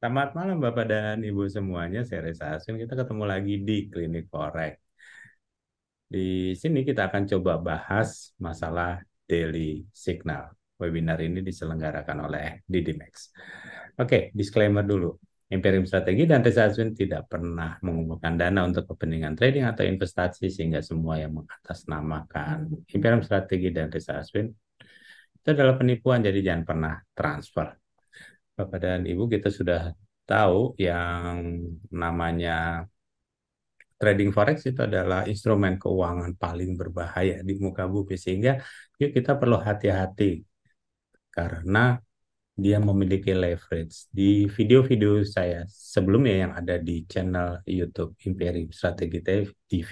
Selamat malam Bapak dan Ibu semuanya, saya Reza Aswin. Kita ketemu lagi di Klinik Forex. Di sini kita akan coba bahas masalah daily signal. Webinar ini diselenggarakan oleh Didimex. Oke, disclaimer dulu. Imperium Strategi dan Reza Aswin tidak pernah mengumpulkan dana untuk kepentingan trading atau investasi sehingga semua yang mengatasnamakan Imperium Strategi dan Reza Aswin itu adalah penipuan, jadi jangan pernah transfer. Bapak dan Ibu, kita sudah tahu yang namanya trading forex itu adalah instrumen keuangan paling berbahaya di muka bumi, sehingga yuk kita perlu hati-hati karena dia memiliki leverage. Di video-video saya sebelumnya yang ada di channel YouTube Imperium Strategi TV,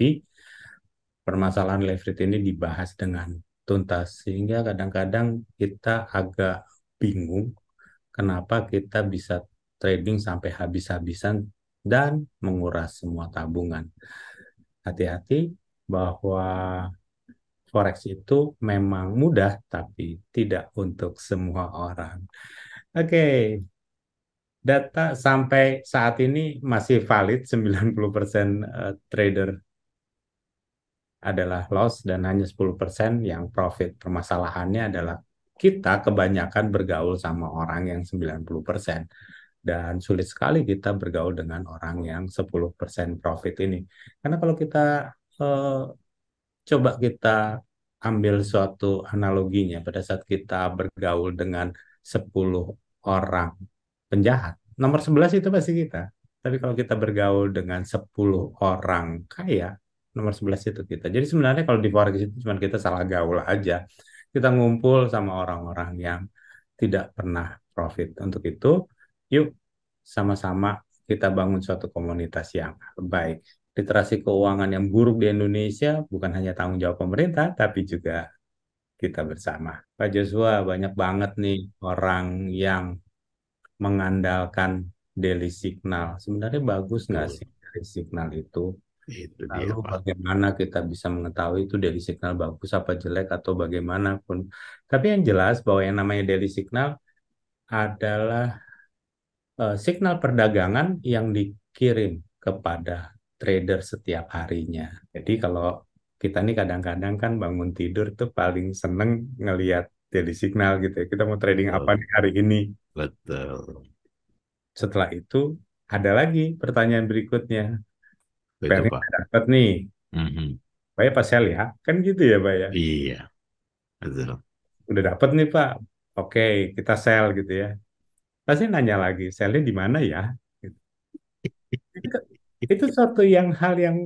permasalahan leverage ini dibahas dengan tuntas, sehingga kadang-kadang kita agak bingung kenapa kita bisa trading sampai habis-habisan dan menguras semua tabungan. Hati-hati bahwa forex itu memang mudah, tapi tidak untuk semua orang. Oke, data sampai saat ini masih valid, 90% trader adalah loss dan hanya 10% yang profit. Permasalahannya adalah kita kebanyakan bergaul sama orang yang 90%. Dan sulit sekali kita bergaul dengan orang yang 10% profit ini. Karena kalau kita eh, coba kita ambil suatu analoginya pada saat kita bergaul dengan 10 orang penjahat, nomor 11 itu pasti kita. Tapi kalau kita bergaul dengan 10 orang kaya, nomor 11 itu kita. Jadi sebenarnya kalau di forex itu cuma kita salah gaul aja. Kita ngumpul sama orang-orang yang tidak pernah profit. Untuk itu, yuk sama-sama kita bangun suatu komunitas yang baik. Literasi keuangan yang buruk di Indonesia bukan hanya tanggung jawab pemerintah, tapi juga kita bersama. Pak Joshua, banyak banget nih orang yang mengandalkan daily signal. Sebenarnya bagus nggak Betul, sih daily signal itu? itu dia Lalu Pak. bagaimana kita bisa mengetahui itu daily signal bagus apa jelek atau bagaimanapun. Tapi yang jelas bahwa yang namanya daily signal adalah signal perdagangan yang dikirim kepada trader setiap harinya. Jadi kalau kita nih kadang-kadang kan bangun tidur tuh paling seneng ngelihat daily signal gitu ya. Kita mau trading apa Betul, nih hari ini? betul. Setelah itu ada lagi pertanyaan berikutnya. Betul PR-nya Pak. udah dapat nih. Mhm. Pak ya pas sell ya. Kan gitu ya Pak ya. Iya, betul. Udah dapat nih Pak. Oke, kita sell gitu ya. Pasti nanya lagi, sellnya di mana ya? Gitu. Itu, itu suatu yang hal yang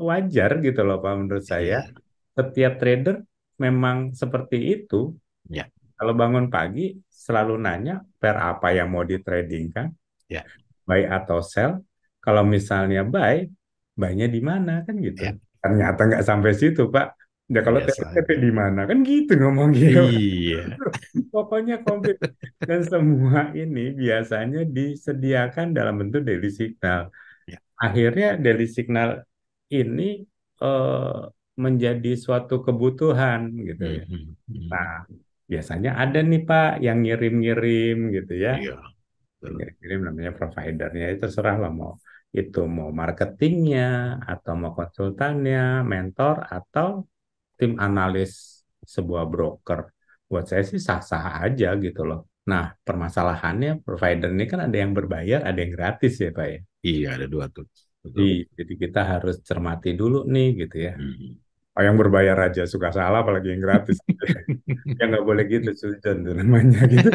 wajar gitu loh Pak menurut saya. Iya, Setiap trader memang seperti itu. ya, Kalau bangun pagi selalu nanya pair apa yang mau di trading kan, ya, buy atau sell. Kalau misalnya buy, buy-nya di mana kan gitu. ya. Ternyata nggak sampai situ Pak. Ya kalau TP Biasanya. di mana kan gitu ngomongnya. Iya, Pokoknya komplit. Dan semua ini biasanya disediakan dalam bentuk daily signal. ya. Akhirnya daily signal ini eh, menjadi suatu kebutuhan gitu ya. Mhm, Nah, mhm. biasanya ada nih Pak yang ngirim-ngirim gitu ya. Iya, Yang betul. ngirim-ngirim namanya providernya itu terserah lah mau itu mau marketingnya atau mau konsultannya, mentor atau tim analis sebuah broker. Buat saya sih sah-sah aja gitu loh. Nah, permasalahannya provider ini kan ada yang berbayar, ada yang gratis ya Pak ya. Iya, ada dua tuh. Betul. Jadi kita harus cermati dulu nih gitu ya. Mhm. Oh, yang berbayar aja suka salah, apalagi yang gratis. Ya nggak boleh gitu, Sujon tuh namanya gitu.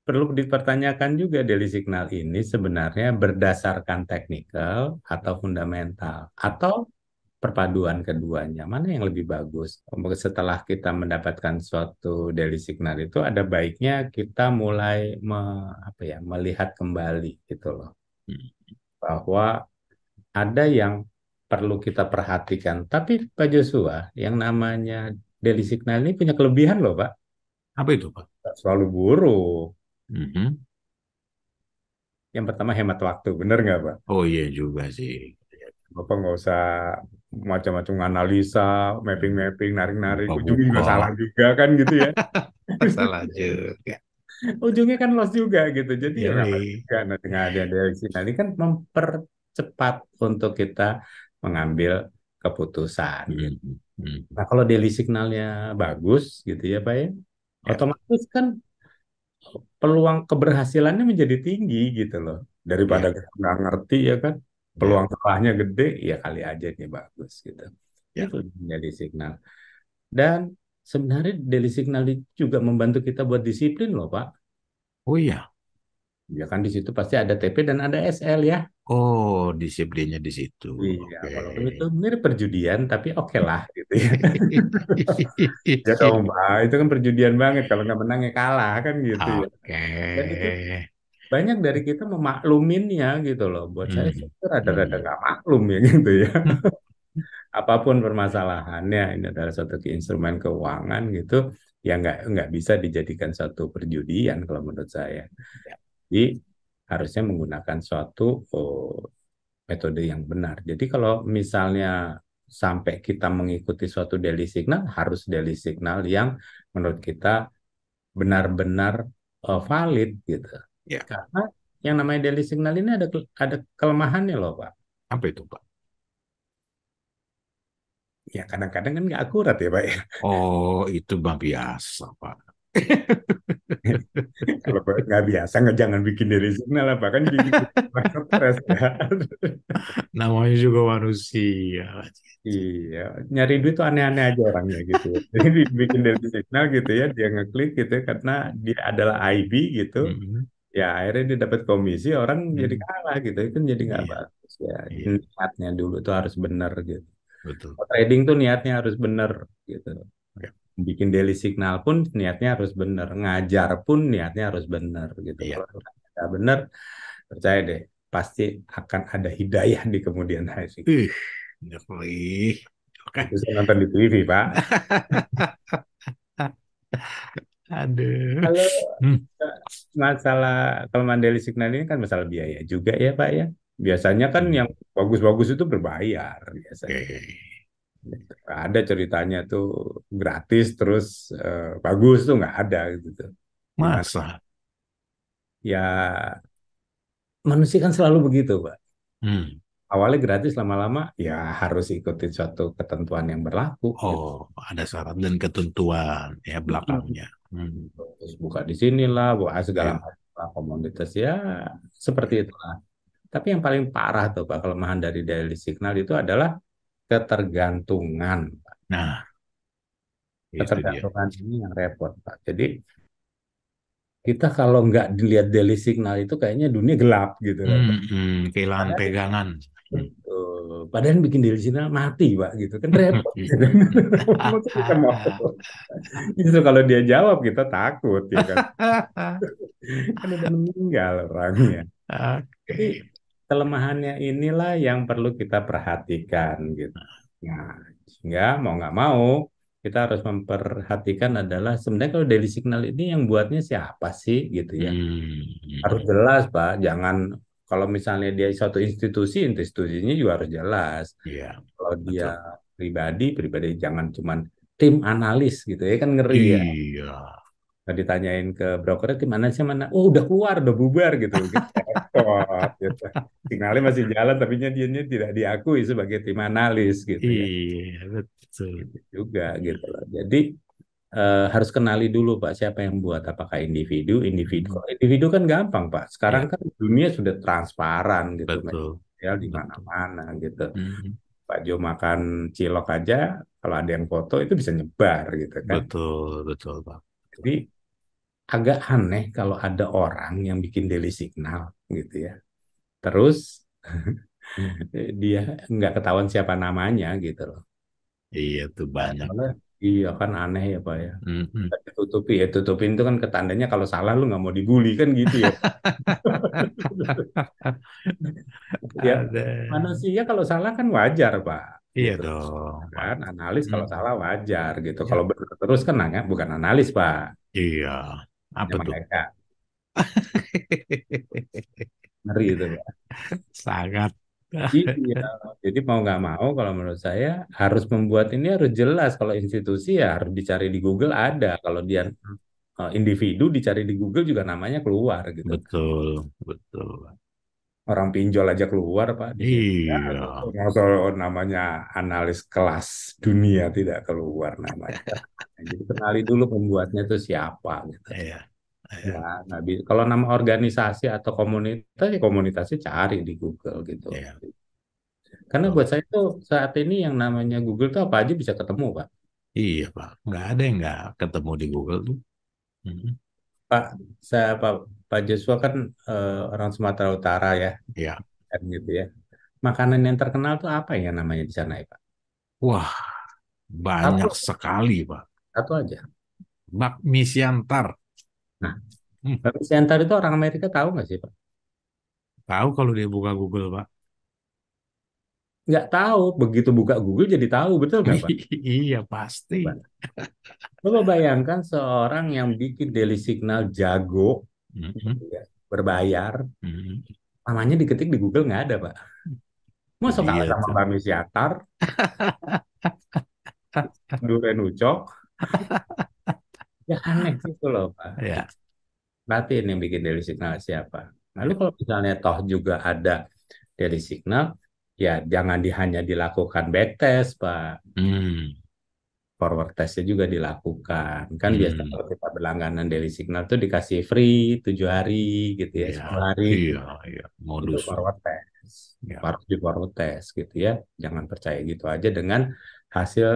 Perlu dipertanyakan juga daily signal ini sebenarnya berdasarkan teknikal atau fundamental atau perpaduan keduanya. Mana yang lebih bagus? Setelah kita mendapatkan suatu daily signal itu ada baiknya kita mulai apa ya, melihat kembali gitu loh bahwa ada yang perlu kita perhatikan. Tapi Pak Joshua, yang namanya daily signal ini punya kelebihan loh Pak. Apa itu Pak? Nggak selalu buruk. Mhm. Yang pertama hemat waktu, bener nggak Pak? Oh iya juga sih. Bapak nggak usah macam-macam analisa, mapping-mapping, narik-narik, ujungnya Buka-buka. juga salah juga kan gitu ya. Salah juga. ujungnya kan loss juga gitu. Jadi ya ngapain Yoi. juga. Nah, dengan ada delegasi, nah ini kan mempercepat untuk kita mengambil keputusan gitu. Mhm. Nah, Mhm. kalau daily signalnya bagus gitu ya, Pak ya, Ya, otomatis kan peluang keberhasilannya menjadi tinggi gitu loh. Daripada ya, kita nggak ngerti ya kan, ya, peluang salahnya gede, ya kali aja ini bagus gitu. ya. Itu daily signal. Dan sebenarnya daily signal itu juga membantu kita buat disiplin loh, Pak. Oh iya. Ya kan di situ pasti ada TP dan ada SL ya. Oh, disiplinnya di situ. Iya, Oke. walaupun itu mirip perjudian, tapi oke lah gitu ya. Ya dong, Pak. Itu kan perjudian banget. Kalau nggak menang ya kalah kan gitu ya. Oke. Dan itu banyak dari kita memakluminnya gitu loh. Buat saya sih Hmm. itu rada-rada Hmm. nggak maklum ya gitu ya. Apapun permasalahannya, ini adalah suatu instrumen keuangan gitu, ya nggak bisa dijadikan suatu perjudian kalau menurut saya. Ya. Jadi harusnya menggunakan suatu metode yang benar. Jadi kalau misalnya sampai kita mengikuti suatu daily signal, harus daily signal yang menurut kita benar-benar valid gitu. Ya. Karena yang namanya daily signal ini ada kelemahannya loh, Pak. Apa itu, Pak? Ya kadang-kadang kan nggak akurat ya, Pak ya. Oh, itu mah biasa, Pak. Kalau nggak biasa nggak jangan bikin daily signal apa kan jadi bikin stres ya. Namanya juga manusia. Iya, nyari duit tuh aneh-aneh aja orangnya gitu. Jadi bikin daily signal gitu ya, dia ngeklik gitu ya, karena dia adalah IB gitu. Hmm. Ya akhirnya dia dapat komisi, orang jadi Hmm. kalah gitu. Itu kan jadi nggak Iya, bagus ya. iya, Niatnya dulu tuh harus benar gitu. betul. Trading tuh niatnya harus benar gitu. Ya, Bikin daily signal pun niatnya harus benar. Ngajar pun niatnya harus benar gitu. iya. Kalau nggak benar, percaya deh, pasti akan ada hidayah di kemudian hari. Ih, ngeri. Oke. Itu saya nonton di TV, Pak. Aduh. Kalau Hmm. masalah kalau Mandeli Signal ini kan masalah biaya juga ya, Pak ya. Biasanya kan Hmm. yang bagus-bagus itu berbayar biasanya. Oke. Ada ceritanya tuh gratis terus bagus tuh nggak ada gitu. Gimana? Masa? Ya manusia kan selalu begitu, Pak. Hmm. Awalnya gratis, lama-lama ya harus ikutin suatu ketentuan yang berlaku gitu. Oh, ada syarat dan ketentuan ya Mm-mm. belakangnya. Hmm. Terus buka di sinilah, buka segala Ya. macam lah, komoditas ya seperti itu. Tapi yang paling parah tuh Pak, kelemahan dari daily signal itu adalah ketergantungan. Nah, itu dia. Ketergantungan ini yang repot Pak. Jadi kita kalau nggak dilihat daily signal itu kayaknya dunia gelap gitu loh Pak. Kehilangan Padahal, pegangan. Hmm. padahal bikin daily signal mati Pak gitu kan repot. Gitu. Masa kita mau. Justru kalau dia jawab kita takut ya kan. Kan udah meninggal orangnya. Jadi kelemahannya inilah yang perlu kita perhatikan gitu. Nah, sehingga mau nggak mau kita harus memperhatikan adalah sebenarnya kalau daily signal ini yang buatnya siapa sih gitu ya. Harus Hmm. jelas Pak, jangan kalau misalnya dia suatu institusi, institusinya juga harus jelas. Iya, Kalau dia betul. pribadi, pribadi jangan cuman tim analis gitu ya kan ngeri ya. Iya. Nah, ditanyain ke brokernya tim mana sih mana? Oh udah keluar, udah bubar gitu. Gitu. Repot, gitu. Signalnya masih jalan, tapi dia tidak diakui sebagai tim analis gitu ya. Iya, betul. Gitu juga gitu loh. Jadi harus kenali dulu Pak siapa yang buat. Apakah individu? Individu. Hmm. Kalau individu kan gampang Pak. Sekarang Iya, kan dunia sudah transparan gitu, betul. material di Betul. mana-mana gitu. Hmm. Pak Jo makan cilok aja, kalau ada yang foto itu bisa nyebar gitu kan. Betul, betul, Pak. Betul. Jadi agak aneh kalau ada orang yang bikin daily signal gitu ya. Terus dia nggak ketahuan siapa namanya gitu loh. Iya, tuh banyak. Soalnya, iya kan aneh ya Pak ya. Hmm. Tutupi ya, tutupin itu kan ketandanya kalau salah lu nggak mau dibully kan gitu ya. Ya Ada. manusia kalau salah kan wajar Pak Iya gitu dong, Pak. kan. Analis kalau Hmm. salah wajar gitu. Ya. Kalau benar terus kan nanya bukan analis Pak. Iya. Ya Apa tuh? mereka ngeri itu Pak. Sangat. Iya, jadi mau nggak mau kalau menurut saya harus membuat ini harus jelas kalau institusi ya harus dicari di Google ada kalau dia individu dicari di Google juga namanya keluar gitu. Betul, betul. Orang pinjol aja keluar Pak di sini. Ya, Iya, kalau namanya analis kelas dunia tidak keluar namanya. Jadi kenali dulu pembuatnya itu siapa gitu. iya, iya, Nggak bisa. Kalau nama organisasi atau komunitas, ya komunitasnya cari di Google gitu. iya. Karena Betul. buat saya tuh saat ini yang namanya Google tuh apa aja bisa ketemu, Pak. Iya, Pak. Nggak ada yang nggak ketemu di Google tuh. Mhm. Pak, Pak Joshua kan orang Sumatera Utara ya, Iya. kan gitu ya. Makanan yang terkenal tuh apa ya namanya di sana ya, Pak? Wah, banyak Satu, sekali, Pak. satu aja. Bakmi Siantar. Nah, Hmm, Bapak Siantar itu orang Amerika tahu nggak sih, Pak? tahu kalau dia buka Google, Pak. Nggak tahu. Begitu buka Google jadi tahu, betul nggak, Pak? Iya, pasti. Pak. Coba bayangkan seorang yang bikin daily signal jago, Mhm, ya, berbayar, mhm. namanya diketik di Google nggak ada, Pak. Itu Masuk kalah dia sama tuh. Bami Siatar, Duren Ucok, ya aneh gitu loh, Pak. Ya. Berarti ini yang bikin daily signal siapa? Lalu kalau misalnya toh juga ada daily signal, ya jangan hanya dilakukan backtest, Pak. Hmm, Forward testnya juga dilakukan. Kan biasa hmm. kalau kita berlangganan daily signal tuh dikasih free 7 hari gitu ya, Iya, 10 hari iya, iya. untuk Modus. forward test. Ya. Harus di forward test gitu ya. Jangan percaya gitu aja dengan hasil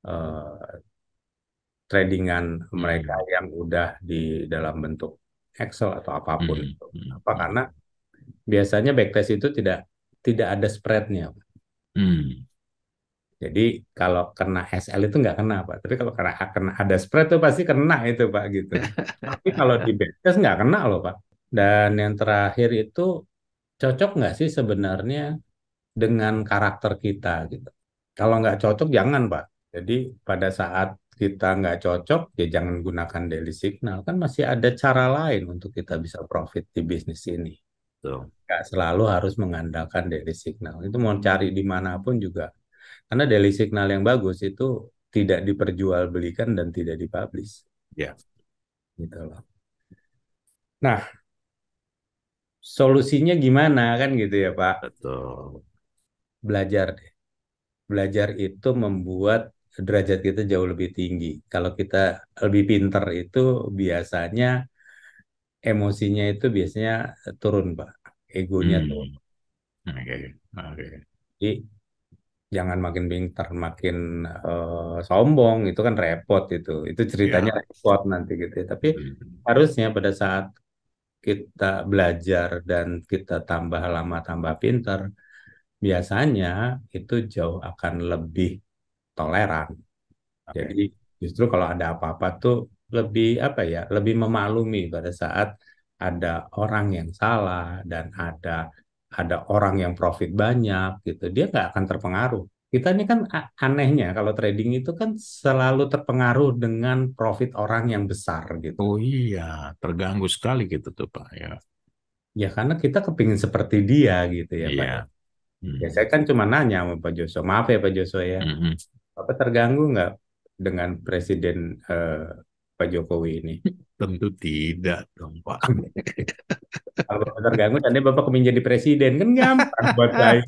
eh, tradingan mereka Hmm, yang udah di dalam bentuk Excel atau apapun hmm, itu. hmm, Apa hmm. karena biasanya backtest itu tidak tidak ada spreadnya. Hmm. Jadi kalau kena SL itu nggak kena Pak. Tapi kalau kena ada spread itu pasti kena itu Pak gitu. Tapi kalau di backtest nggak kena loh Pak. Dan yang terakhir itu cocok nggak sih sebenarnya dengan karakter kita gitu. Kalau nggak cocok jangan Pak. Jadi pada saat kita nggak cocok ya jangan gunakan daily signal. Kan masih ada cara lain untuk kita bisa profit di bisnis ini. Tuh. Nggak selalu harus mengandalkan daily signal. Itu mau cari dimanapun juga. Karena daily signal yang bagus itu tidak diperjualbelikan dan tidak dipublish. Ya, Gitu loh. Nah, solusinya gimana kan gitu ya Pak? betul. Belajar deh. Belajar itu membuat derajat kita jauh lebih tinggi. Kalau kita lebih pinter itu biasanya emosinya itu biasanya turun Pak. Egonya turun. Hmm. Oke, oke. Jadi jangan makin pintar, makin sombong, itu kan repot itu. Itu ceritanya Ya. repot nanti gitu ya. Tapi Hmm. harusnya pada saat kita belajar dan kita tambah lama tambah pintar, biasanya itu jauh akan lebih toleran. Jadi Oke. justru kalau ada apa-apa tuh lebih apa ya, lebih memaklumi pada saat ada orang yang salah dan ada orang yang profit banyak gitu, dia nggak akan terpengaruh. Kita ini kan anehnya kalau trading itu kan selalu terpengaruh dengan profit orang yang besar gitu. Oh iya, terganggu sekali gitu tuh Pak. Ya, Ya karena kita kepingin seperti dia gitu ya Pak. iya. Ya Hmm. saya kan cuma nanya sama Pak Joshua, maaf ya Pak Joshua ya, Mhm. Bapak terganggu nggak dengan Presiden eh, Pak Jokowi ini? Tentu tidak dong Pak. Kalau Bapak terganggu, tadi Bapak kepingin jadi presiden, kan gampang buat saya.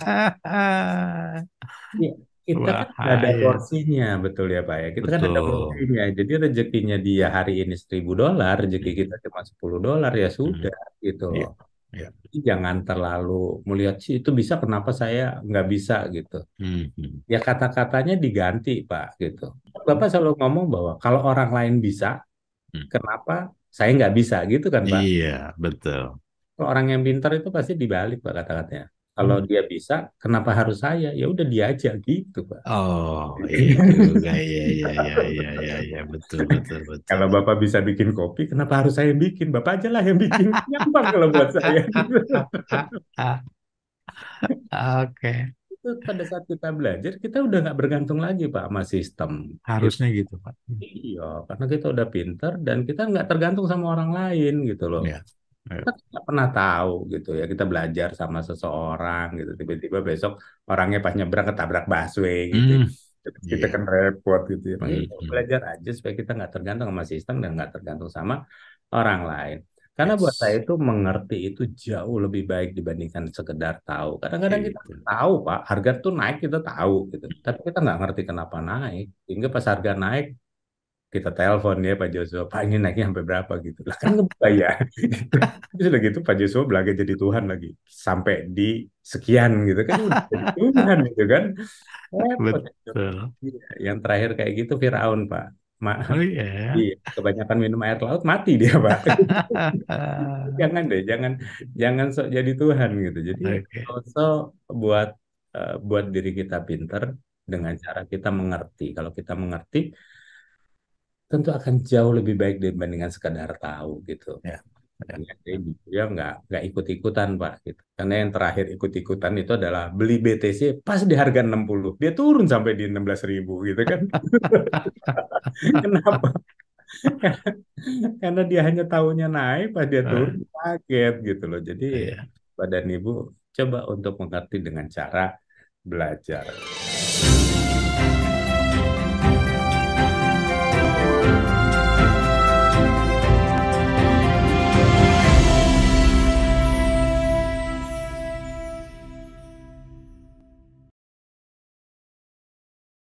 Ya, kita kan nggak ada Bahaya. porsinya, betul ya Pak ya. Kita kan ada Betul. porsinya. Jadi rezekinya dia hari ini $1.000, rezeki kita Mhm. cuma $10, ya Mhm. sudah gitu loh. Iya, iya. Jadi jangan terlalu melihat sih itu bisa, kenapa saya nggak bisa gitu. Mhm. Ya kata-katanya diganti Pak gitu. Bapak selalu ngomong bahwa kalau orang lain bisa, Mhm. kenapa saya nggak bisa gitu kan Pak? Iya, betul. Kalau orang yang pintar itu pasti dibalik Pak kata-katanya. Kalau Hmm. dia bisa, kenapa harus saya? Ya udah dia aja gitu Pak. Oh, iya juga. Iya, iya, iya, iya, iya, iya. Betul, betul, betul. Kalau Bapak bisa bikin kopi, kenapa harus saya yang bikin? Bapak aja lah yang bikin. Gampang kalau buat saya. Oke, Itu pada saat kita belajar, kita udah nggak bergantung lagi Pak sama sistem. Gitu. harusnya gitu, Pak. Iya, karena kita udah pinter dan kita nggak tergantung sama orang lain gitu loh. Ya, ya. Kita nggak pernah tahu gitu ya. Kita belajar sama seseorang gitu. Tiba-tiba besok orangnya pas nyebrang ketabrak busway gitu. Hmm, Kita Iya. kan repot gitu ya. Makanya Mhm. belajar aja supaya kita nggak tergantung sama sistem dan nggak tergantung sama orang lain. Karena buat saya Yes. itu mengerti itu jauh lebih baik dibandingkan sekedar tahu. Kadang-kadang kita Itu. tahu Pak, harga tuh naik kita tahu gitu. Tapi kita nggak ngerti kenapa naik. Hingga pas harga naik kita telepon ya Pak Joshua, Pak ini naiknya sampai berapa gitu. Lah kan ngebayar. Gitu. Terus udah gitu Pak Joshua belaga jadi Tuhan lagi. Sampai di sekian gitu kan udah jadi Tuhan gitu kan. Repot. Betul. Iya, yang terakhir kayak gitu Firaun, Pak. Ma Oh iya. iya, kebanyakan minum air laut mati dia, Pak. Jangan deh, jangan jangan sok jadi Tuhan gitu. Jadi Oke. sok buat buat diri kita pinter dengan cara kita mengerti. Kalau kita mengerti, tentu akan jauh lebih baik dibandingkan sekadar tahu gitu. Ya. Ya. Jadi dia nggak ikut-ikutan Pak gitu. Karena yang terakhir ikut-ikutan itu adalah beli BTC pas di harga 60. Dia turun sampai di 16.000 gitu kan. Kenapa? Karena dia hanya tahunya naik, pas dia turun Eh, kaget gitu loh. Jadi iya. badan ibu coba untuk mengerti dengan cara belajar.